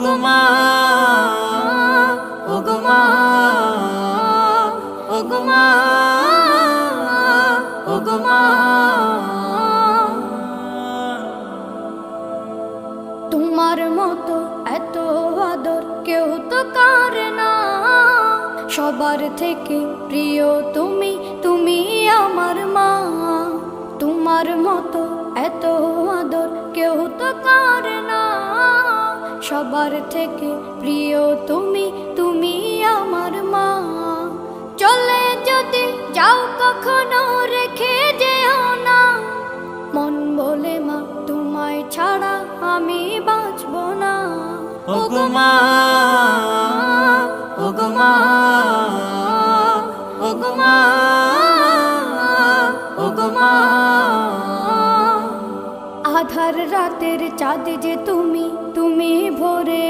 ওগো মা, ওগো মা, ওগো মা, ওগো মা। তোমার মতো এত আদর কেউ তো করে না, সবার থেকে প্রিয় তুমি, তুমি আমার মা। তোমার মতো এত আদর কেউ তো করে না, সবার থেকে প্রিয় তুমি, তুমি আমার মা। চলে যদি যাও কখনো রেখে যেও না, মন বলে মা তোমায় ছাড়া আমি বাঁচব না। ওগো মা, ওগো মা, ওগো মা, ওগো মা। আধার রাতের চাঁদ যে তুমি, তুমি ভোরে